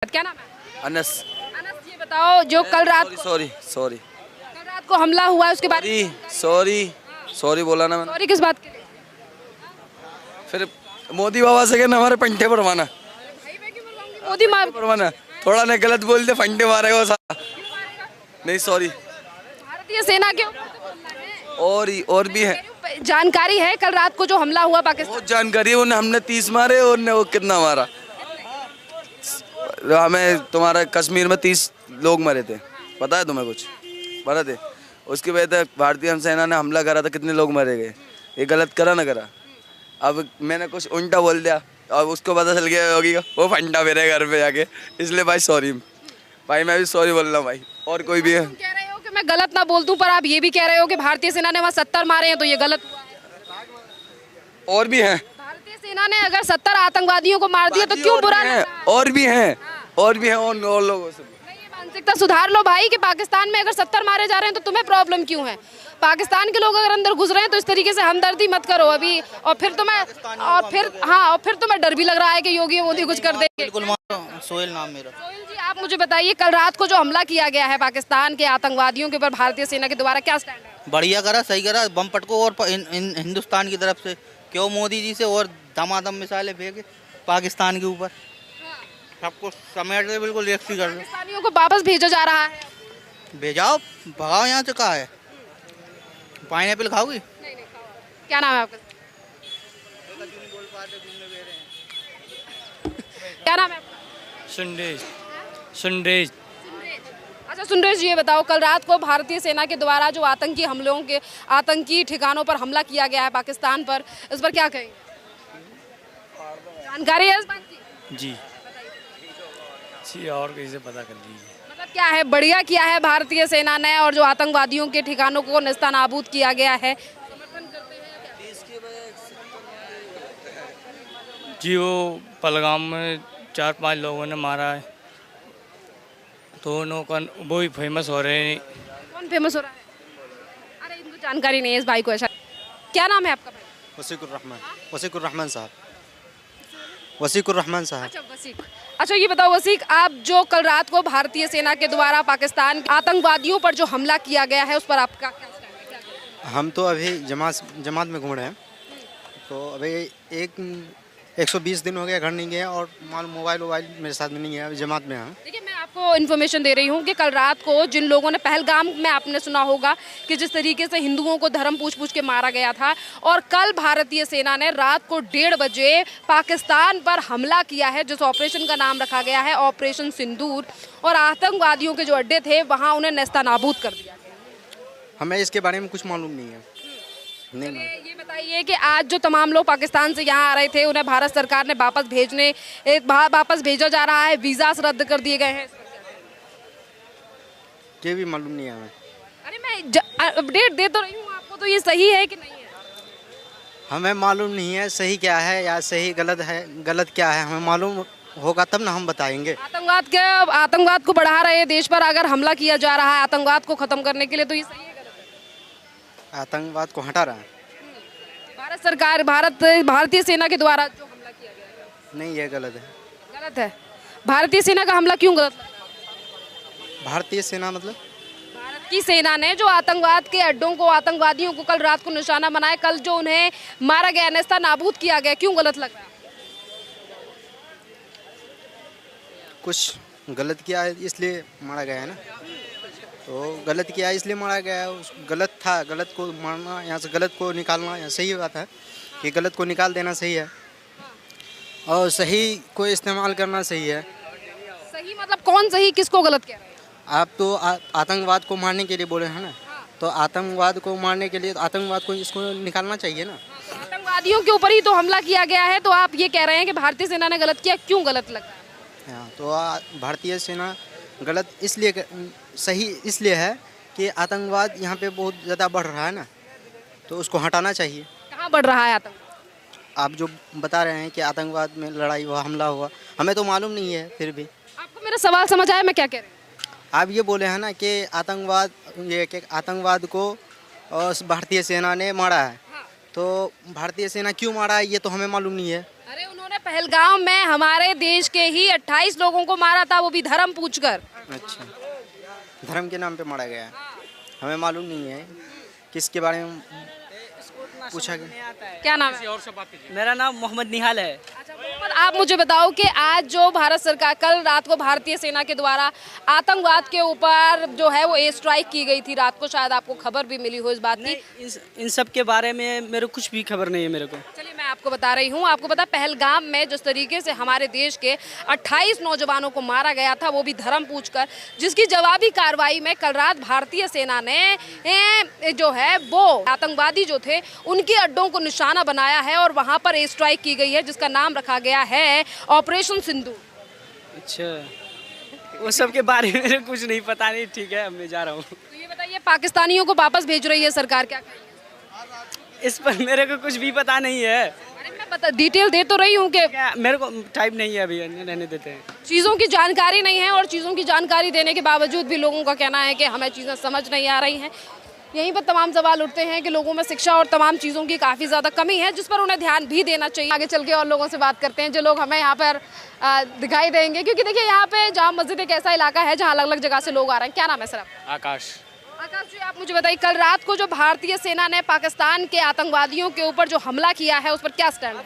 क्या नाम है? अनस। अनस, ये बताओ जो कल रात सॉरी को हमला हुआ है उसके बारे में सॉरी बोला ना मैंने। सॉरी किस बात के लिए? फिर मोदी बाबा से कहना हमारे पंटे परवाना मोदी मार परवाना थोड़ा ने गलत बोल दे फंटे मारेगा वो साला। नहीं सॉरी। भारतीय सेना के और भी है जानकारी है कल रात को जो हमला हुआ पाकिस्तान। बहुत जानकारी है। उन्हें हमने 30 मारे और वो कितना मारा। हमें तुम्हारा कश्मीर में 30 लोग मरे थे, पता है तुम्हें कुछ? मरे थे। उसकी वजह से भारतीय सेना ने हमला करा था, कितने लोग मरे गए। ये गलत करा ना करा। अब मैंने कुछ उल्टा बोल दिया अब उसको पता चल गया होगी वो फंटा मेरे घर पे जाके, इसलिए भाई सॉरी भाई। मैं भी सॉरी बोल रहा हूँ भाई। और कोई भी है तुम कह रहे हो कि मैं गलत ना बोल दूं, पर आप ये भी कह रहे हो कि भारतीय सेना ने वहाँ 70 मारे हैं, तो ये गलत हुआ है। और भी हैं। भारतीय सेना ने अगर 70 आतंकवादियों को मार दिया तो क्यों बुरा लग रहा है? और भी हैं और लोगों से। ये मानसिकता सुधार लो भाई कि पाकिस्तान में अगर 70 मारे जा रहे हैं तो तुम्हें प्रॉब्लम क्यों है? पाकिस्तान के लोग अगर अंदर घुस रहे हैं तो इस तरीके से हमदर्दी मत करो अभी। और फिर तुम्हें डर भी लग रहा है कि योगी मोदी कुछ कर देंगे। बिल्कुल। सोहेल नाम मेरा। सोहेल जी, आप मुझे बताइए कल रात को जो हमला किया गया है पाकिस्तान के आतंकवादियों के ऊपर भारतीय सेना के द्वारा, क्या स्टैंड है? बढ़िया करा, सही करा बम पटको। और हिंदुस्तान की तरफ से क्यों मोदी जी से और दमादम मिसाइलें भेजे पाकिस्तान के ऊपर। सबको समेट के बिल्कुल एक सी कर दो। पाकिस्तानियों को वापस भेजा जा रहा है। भेजाओ, भगाओ यहाँ से। कहाँ है पाइनएप्पल खाओगी? क्या नाम है आपका? क्या नाम है आपका? सुंडेज। अच्छा सुंदरेश, ये बताओ कल रात को भारतीय सेना के द्वारा जो आतंकी ठिकानों पर हमला किया गया है पाकिस्तान पर, इस पर क्या कहेंगे? जानकारी है इस बात की? जी और किसी से पता कर लीजिए। मतलब क्या है, बढ़िया किया है भारतीय सेना ने और जो आतंकवादियों के ठिकानों को नेस्तनाबूद किया गया है। जी वो पहलगाम में 4-5 लोगों ने मारा है, तो उनका वो ही फेमस हो रहे हैं। कौन फेमस हो रहा है? अरे इनको जानकारी नहीं है इस भाई को। ऐसा क्या नाम है आपका भाई? वसीकुर रहमान साहब। वसीकुर रहमान साहब। अच्छा वसीक। अच्छा ये बताओ वसीक, आप जो कल रात को भारतीय सेना के द्वारा पाकिस्तान आतंकवादियों पर जो हमला किया गया है उस पर आपका क्या स्टैंड है? हम तो अभी जमात में घूम रहे हैं। तो अभी 120 दिन हो गया, घर नहीं गया और मोबाइल मेरे साथ में नहीं है, जमात में है। देखिए मैं आपको इन्फॉर्मेशन दे रही हूँ कि कल रात को जिन लोगों ने पहलगाम में, आपने सुना होगा कि जिस तरीके से हिंदुओं को धर्म पूछ के मारा गया था, और कल भारतीय सेना ने रात को 1:30 बजे पाकिस्तान पर हमला किया है, जिस ऑपरेशन का नाम रखा गया है ऑपरेशन सिंदूर, और आतंकवादियों के जो अड्डे थे वहाँ उन्हें नेस्तनाबूद कर दिया। हमें इसके बारे में कुछ मालूम नहीं है। नहीं। ये बताइए कि आज जो तमाम लोग पाकिस्तान से यहाँ आ रहे थे उन्हें भारत सरकार ने वापस भेजा जा रहा है, वीज़ा रद्द कर दिए गए हैं। ये भी मालूम नहीं है हमें। अरे मैं अपडेट दे तो रही हूँ आपको, तो ये सही है कि नहीं है? हमें मालूम नहीं है सही क्या है या सही गलत है, गलत क्या है हमें मालूम होगा तब ना हम बताएंगे। आतंकवाद को बढ़ा रहे देश पर अगर हमला किया जा रहा है आतंकवाद को खत्म करने के लिए, तो ये सही है गलत है? आतंकवाद को हटा रहा है भारत सरकार, भारतीय सेना के द्वारा जो हमला किया गया है, नहीं, ये गलत है। गलत है। भारतीय सेना का हमला क्यों गलत लगता है? भारतीय सेना मतलब भारत की सेना ने जो आतंकवाद के अड्डों को, आतंकवादियों को कल रात को निशाना बनाया, कल जो उन्हें मारा गया, नेस्तनाबूद किया गया, क्यों गलत लग रहा है? कुछ गलत किया है इसलिए मारा गया है ना। तो गलत किया है इसलिए मारा गया है। गलत था, गलत को मारना, यहाँ से गलत को निकालना यहाँ सही बात है कि गलत को निकाल देना सही है और सही को इस्तेमाल करना सही है। सही मतलब कौन सही, किसको गलत कह रहे हैं? आप तो आतंकवाद को मारने के लिए बोले हैं ना, तो आतंकवाद को मारने के लिए आतंकवाद को इसको निकालना चाहिए ना। आतंकवादियों के ऊपर ही तो हमला किया गया है, तो आप ये कह रहे हैं कि भारतीय सेना ने गलत किया, क्यों गलत लग रहा है? हाँ, तो भारतीय सेना गलत इसलिए, सही इसलिए है कि आतंकवाद यहाँ पे बहुत ज़्यादा बढ़ रहा है ना, तो उसको हटाना चाहिए। कहाँ बढ़ रहा है आतंकवाद? आप जो बता रहे हैं कि आतंकवाद में लड़ाई हुआ, हमला हुआ, हमें तो मालूम नहीं है। फिर भी आपको मेरा सवाल समझ आया मैं क्या कह रही हूँ? आप ये बोले हैं ना कि आतंकवाद को भारतीय सेना ने मारा है, तो भारतीय सेना क्यों मारा है ये तो हमें मालूम नहीं है। अरे उन्होंने पहलगाम में हमारे देश के ही 28 लोगों को मारा था, वो भी धर्म पूछकर। अच्छा, धर्म के नाम पे मारा गया है, हमें मालूम नहीं है किसके बारे में पूछा गया। क्या नाम है? मेरा नाम मोहम्मद निहाल है। अच्छा मोहम्मद, आप मुझे बताओ कि आज जो भारत सरकार, कल रात को भारतीय सेना के द्वारा आतंकवाद के ऊपर जो है वो एयर स्ट्राइक की गई थी रात को, शायद आपको खबर भी मिली हो इस बात की। इन सब के बारे में मेरे को कुछ भी खबर नहीं है मेरे को। चलिए मैं आपको बता रही हूँ। आपको पता पहलगाम में जिस तरीके से हमारे देश के 28 नौजवानों को मारा गया था, वो भी धर्म पूछकर, जिसकी जवाबी कार्रवाई में कल रात भारतीय सेना ने जो है वो आतंकवादी जो थे उनके अड्डों को निशाना बनाया है और वहां पर एयर स्ट्राइक की गई है, जिसका नाम रखा गया है ऑपरेशन सिंदूर। अच्छा, वो सब के बारे में मेरे को कुछ नहीं पता नहीं। ठीक है, अब मैं जा रहा हूँ। तो ये बताइए, पाकिस्तानियों को वापस भेज रही है सरकार, क्या कहेंगे? इस पर मेरे को कुछ भी पता नहीं है। अरे मैं बता डिटेल दे तो रही हूँ कि मेरे को टाइम नहीं है, अभी रहने देते हैं। चीज़ों की जानकारी नहीं है और चीज़ों की जानकारी देने के बावजूद भी लोगों का कहना है कि हमें चीज़ें समझ नहीं आ रही हैं। यहीं पर तमाम सवाल उठते हैं कि लोगों में शिक्षा और तमाम चीज़ों की काफ़ी ज़्यादा कमी है, जिस पर उन्हें ध्यान भी देना चाहिए। आगे चल के और लोगों से बात करते हैं जो लोग हमें यहाँ पर दिखाई देंगे, क्योंकि देखिए यहाँ पे जाम मस्जिद एक ऐसा इलाका है जहाँ अलग अलग जगह से लोग आ रहे हैं। क्या नाम है सर आपका? आकाश। आकाश जी, आप मुझे बताइए, कल रात को जो भारतीय सेना ने पाकिस्तान के आतंकवादियों के ऊपर जो हमला किया है उस पर क्या स्टैंड है?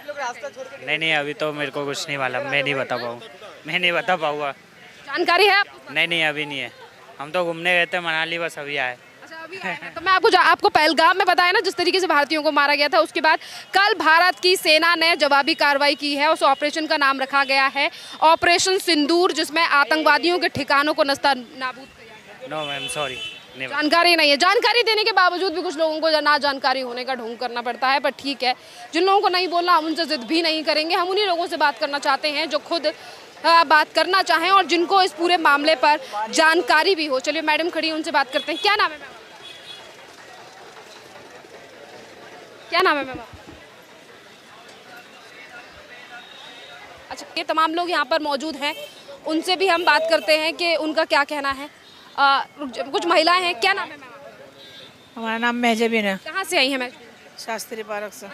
नहीं, अभी तो मेरे को कुछ नहीं मालूम, मैं नहीं बता पाऊँगा। जानकारी है आपको? नहीं, अभी नहीं है। हम तो घूमने गए थे मनाली, बस अभी आए। अच्छा, अभी आए हैं। तो मैं आपको पहलगाम में बताया ना जिस तरीके से भारतीयों को मारा गया था, उसके बाद कल भारत की सेना ने जवाबी कार्रवाई की है। उस ऑपरेशन का नाम रखा गया है ऑपरेशन सिंदूर, जिसमें आतंकवादियों के ठिकानों को नस्तानाबूद किया गया। नो मैम, सॉरी, जानकारी नहीं है। जानकारी देने के बावजूद भी कुछ लोगों को ना जानकारी होने का ढोंग करना पड़ता है, पर ठीक है, जिन लोगों को नहीं बोलना हम उनसे जिद भी नहीं करेंगे। हम उन्हीं लोगों से बात करना चाहते हैं जो खुद बात करना चाहें और जिनको इस पूरे मामले पर जानकारी भी हो। चलिए मैडम खड़ी हैं, उनसे बात करते हैं। क्या नाम है मैम? क्या नाम है मैम? अच्छा, ये तमाम लोग यहाँ पर मौजूद हैं, उनसे भी हम बात करते हैं कि उनका क्या कहना है। कुछ महिलाएं हैं। क्या नाम है मैम? हमारा नाम महजबीन है। कहाँ से आई हैं मैम? शास्त्री पार्क से।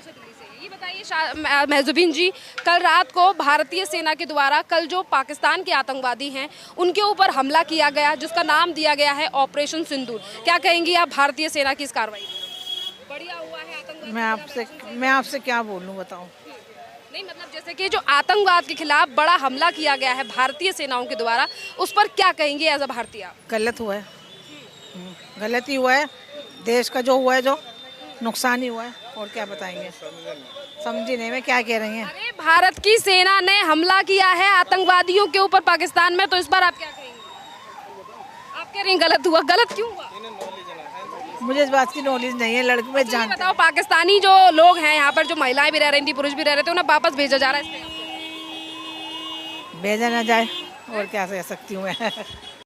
ये बताइए महजुबीन जी, कल रात को भारतीय सेना के द्वारा कल जो पाकिस्तान के आतंकवादी हैं उनके ऊपर हमला किया गया, जिसका नाम दिया गया है ऑपरेशन सिंदूर। क्या कहेंगी आप भारतीय सेना की इस कार्रवाई? बढ़िया हुआ है आतंकवादी। मैं आपसे क्या बोलूं, बताओ। नहीं मतलब जैसे कि जो आतंकवाद के खिलाफ बड़ा हमला किया गया है भारतीय सेनाओं के द्वारा, उस पर क्या कहेंगे एज अ भारतीय? गलत हुआ है, गलत ही हुआ है। देश का जो हुआ है, जो नुकसान ही हुआ है, और क्या बताएंगे। समझी नहीं मैं क्या कह रही हैं। अरे भारत की सेना ने हमला किया है आतंकवादियों के ऊपर पाकिस्तान में, तो इस पर आप क्या कहेंगे? आप कह रही हैं गलत हुआ। गलत क्यों हुआ? मुझे इस बात की नॉलेज नहीं है, लड़के में जानते। बताओ, पाकिस्तानी जो लोग हैं यहाँ पर, जो महिलाएं भी रह रही थी, पुरुष भी रह रहे थे, उन्हें वापस भेजा जा रहा है। भेजा ना जाए और क्या कह सकती हूँ मैं।